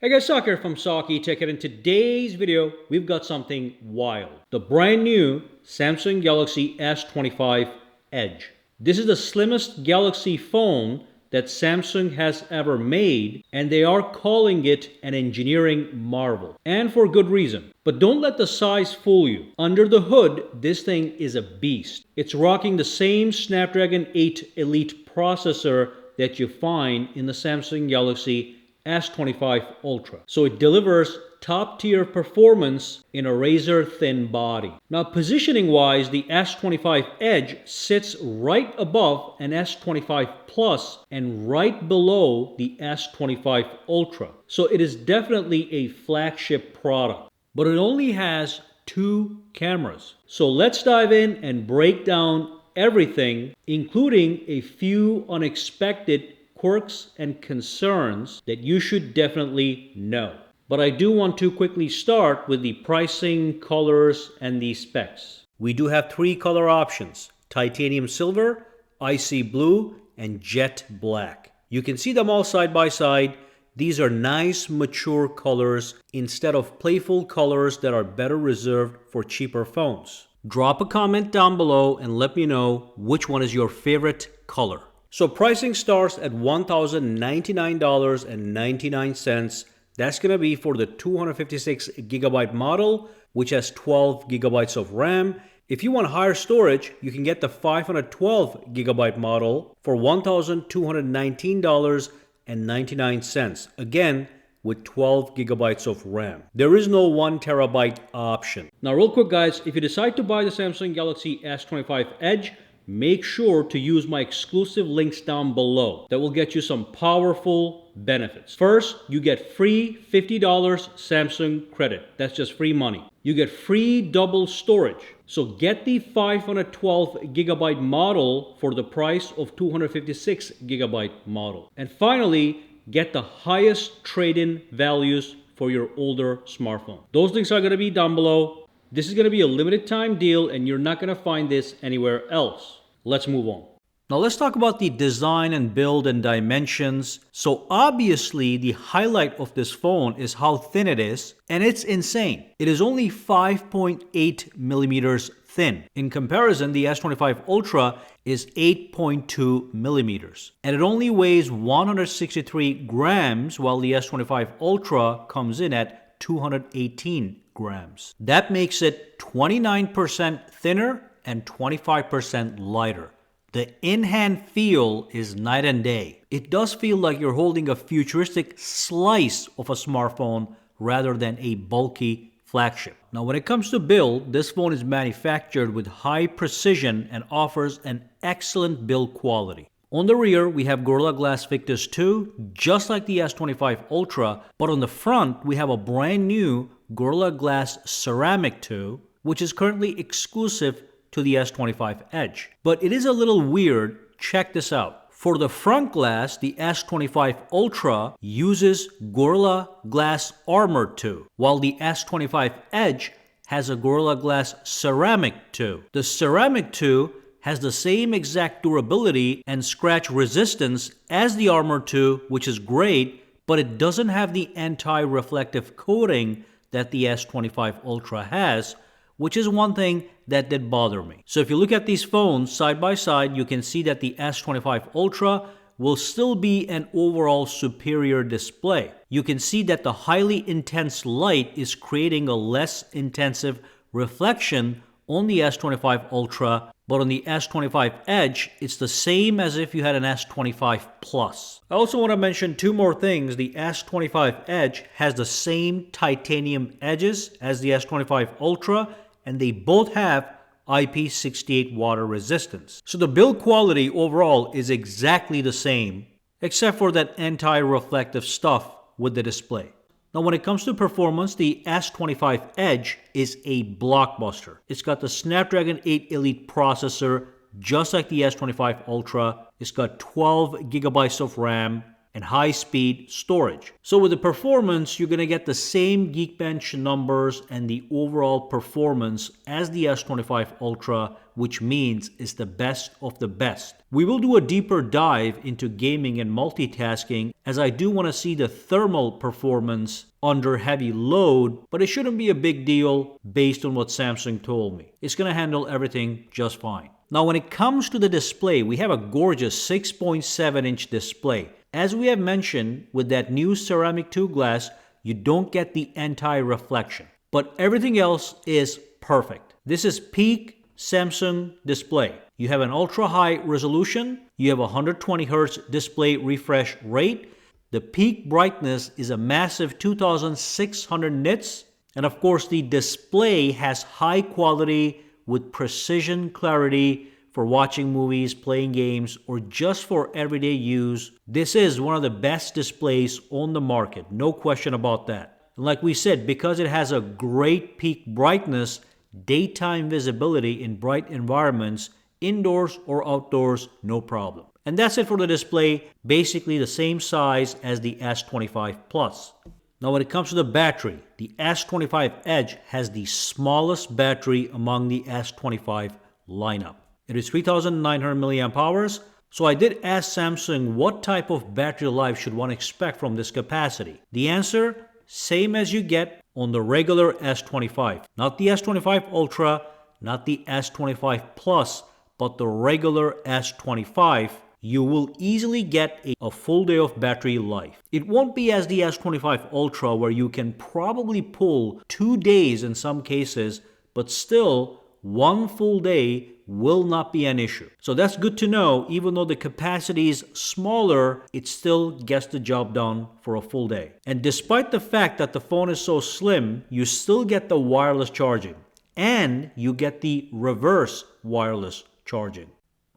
Hey guys, Sock here from Socky Tech, and in today's video, we've got something wild. The brand new Samsung Galaxy S25 Edge. This is the slimmest Galaxy phone that Samsung has ever made, and they are calling it an engineering marvel. And for good reason. But don't let the size fool you. Under the hood, this thing is a beast. It's rocking the same Snapdragon 8 Elite processor that you find in the Samsung Galaxy S25 Ultra. So it delivers top tier performance in a razor thin body. Now positioning wise, the S25 Edge sits right above an S25 Plus and right below the S25 Ultra. So it is definitely a flagship product, but it only has two cameras. So let's dive in and break down everything, including a few unexpected quirks and concerns that you should definitely know. But I do want to quickly start with the pricing, colors, and the specs. We do have three color options: titanium silver, icy blue, and jet black. You can see them all side by side. These are nice, mature colors instead of playful colors that are better reserved for cheaper phones. Drop a comment down below and let me know which one is your favorite color. So pricing starts at $1,099.99. That's going to be for the 256 gigabyte model, which has 12 gigabytes of RAM. If you want higher storage, you can get the 512 gigabyte model for $1,219.99. Again, with 12 gigabytes of RAM. There is no 1 terabyte option. Now real quick guys, if you decide to buy the Samsung Galaxy S25 Edge, make sure to use my exclusive links down below that will get you some powerful benefits. First, you get free $50 Samsung credit. That's just free money. You get free double storage. So get the 512 gigabyte model for the price of 256 gigabyte model. And finally, get the highest trade-in values for your older smartphone. Those links are going to be down below. This is going to be a limited time deal and you're not going to find this anywhere else. Let's move on. Now let's talk about the design and build and dimensions. So obviously the highlight of this phone is how thin it is, and it's insane. It is only 5.8 millimeters thin. In comparison, the S25 Ultra is 8.2 millimeters. And it only weighs 163 grams, while the S25 Ultra comes in at 218 grams. That makes it 29% thinner and 25% lighter. The in-hand feel is night and day. It does feel like you're holding a futuristic slice of a smartphone rather than a bulky flagship. Now when it comes to build, this phone is manufactured with high precision and offers an excellent build quality. On the rear, we have Gorilla Glass Victus 2, just like the S25 Ultra, but on the front, we have a brand new Gorilla Glass Ceramic 2, which is currently exclusive to the S25 Edge. But it is a little weird. Check this out. For the front glass, the S25 Ultra uses Gorilla Glass Armor 2, while the S25 Edge has a Gorilla Glass Ceramic 2. The Ceramic 2 has the same exact durability and scratch resistance as the Armor 2, which is great, but it doesn't have the anti-reflective coating that the S25 Ultra has, which is one thing that did bother me. So if you look at these phones side by side, you can see that the S25 Ultra will still be an overall superior display. You can see that the highly intense light is creating a less intensive reflection on the S25 Ultra, but on the S25 Edge, it's the same as if you had an S25 Plus. I also want to mention two more things. The S25 Edge has the same titanium edges as the S25 Ultra, and they both have IP68 water resistance. So the build quality overall is exactly the same, except for that anti-reflective stuff with the display. Now when it comes to performance, the S25 Edge is a blockbuster. It's got the Snapdragon 8 Elite processor, just like the S25 Ultra. It's got 12 gigabytes of RAM, and high-speed storage. So with the performance, you're going to get the same Geekbench numbers and the overall performance as the S25 Ultra, which means it's the best of the best. We will do a deeper dive into gaming and multitasking, as I do want to see the thermal performance under heavy load, but it shouldn't be a big deal based on what Samsung told me. It's going to handle everything just fine. Now when it comes to the display, we have a gorgeous 6.7-inch display. As we have mentioned, with that new ceramic 2 glass, you don't get the anti-reflection. But everything else is perfect. This is peak Samsung display. You have an ultra-high resolution. You have a 120 Hz display refresh rate. The peak brightness is a massive 2600 nits. And of course, the display has high quality with precision clarity for watching movies, playing games, or just for everyday use. This is one of the best displays on the market, no question about that. And like we said, because it has a great peak brightness, daytime visibility in bright environments, indoors or outdoors, no problem. And that's it for the display, basically the same size as the S25 Plus. Now when it comes to the battery, the S25 Edge has the smallest battery among the S25 lineup. It is 3,900 milliamp hours. So I did ask Samsung what type of battery life should one expect from this capacity. The answer, same as you get on the regular S25. Not the S25 Ultra, not the S25 Plus, but the regular S25. You will easily get a full day of battery life. It won't be as the S25 Ultra, where you can probably pull 2 days in some cases, but still 1 full day will not be an issue. So that's good to know. Even though the capacity is smaller, it still gets the job done for a full day. And despite the fact that the phone is so slim, you still get the wireless charging, and you get the reverse wireless charging.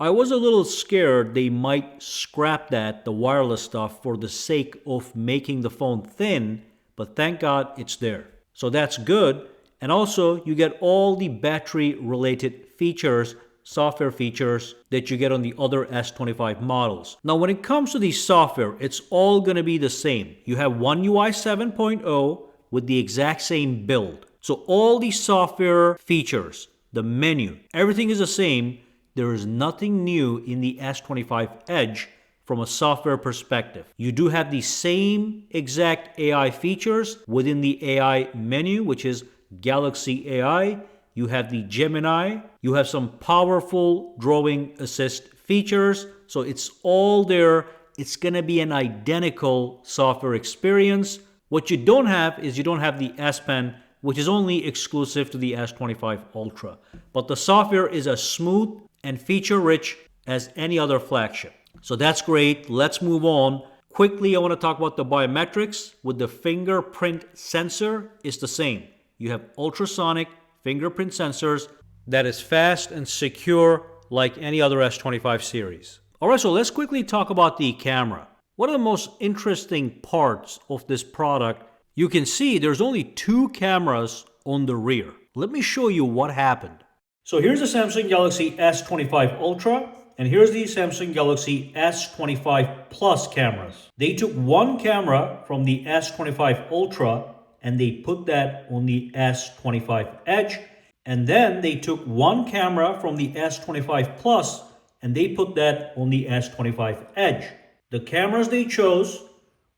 I was a little scared they might scrap the wireless stuff, for the sake of making the phone thin, but thank God it's there. So that's good. And also, you get all the battery-related features, software features that you get on the other S25 models. Now, when it comes to the software, it's all going to be the same. You have One UI 7.0 with the exact same build. So all the software features, the menu, everything is the same. There is nothing new in the S25 Edge from a software perspective. You do have the same exact AI features within the AI menu, which is Galaxy AI. You have the Gemini. You have some powerful drawing assist features. So it's all there. It's going to be an identical software experience. What you don't have is you don't have the S Pen, which is only exclusive to the S25 Ultra. But the software is as smooth and feature-rich as any other flagship. So that's great. Let's move on. Quickly, I want to talk about the biometrics. With the fingerprint sensor, it's the same. You have ultrasonic fingerprint sensors that is fast and secure like any other S25 series. Alright, so let's quickly talk about the camera. One of the most interesting parts of this product, you can see there's only 2 cameras on the rear. Let me show you what happened. So here's the Samsung Galaxy S25 Ultra, and here's the Samsung Galaxy S25 Plus cameras. They took one camera from the S25 Ultra and they put that on the S25 Edge, and then they took one camera from the S25 Plus and they put that on the S25 Edge. The cameras they chose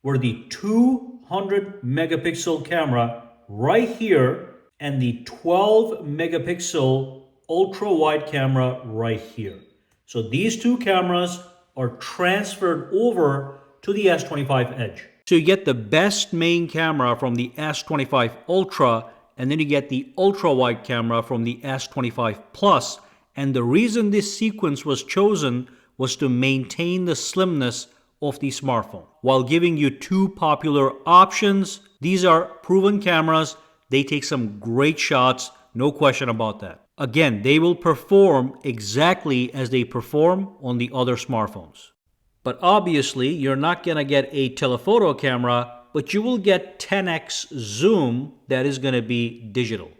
were the 200 megapixel camera right here and the 12 megapixel ultra wide camera right here. So these 2 cameras are transferred over to the S25 Edge. So you get the best main camera from the S25 Ultra, and then you get the ultra wide camera from the S25 Plus. And the reason this sequence was chosen was to maintain the slimness of the smartphone while giving you 2 popular options. These are proven cameras. They take some great shots, no question about that. Again, they will perform exactly as they perform on the other smartphones. But obviously, you're not going to get a telephoto camera, but you will get 10x zoom that is going to be digital.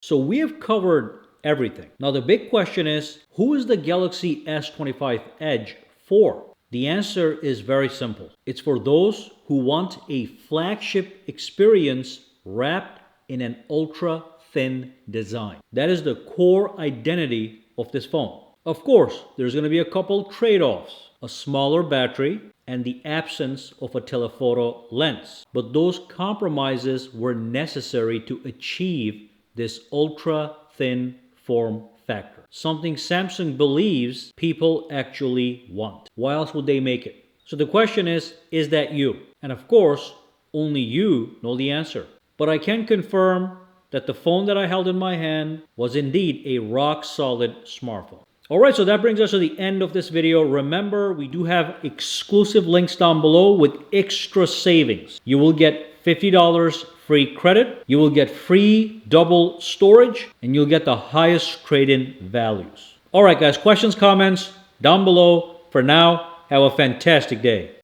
So we have covered everything. Now the big question is, who is the Galaxy S25 Edge for? The answer is very simple. It's for those who want a flagship experience wrapped in an ultra thin design. That is the core identity of this phone. Of course, there's going to be a couple trade-offs: a smaller battery and the absence of a telephoto lens. But those compromises were necessary to achieve this ultra thin form factor, something Samsung believes people actually want. Why else would they make it? So the question is that you? And of course, only you know the answer. But I can confirm that the phone that I held in my hand was indeed a rock-solid smartphone. Alright, so that brings us to the end of this video. Remember, we do have exclusive links down below with extra savings. You will get $50 free credit, you will get free double storage, and you'll get the highest trade-in values. Alright guys, questions, comments down below. For now, have a fantastic day.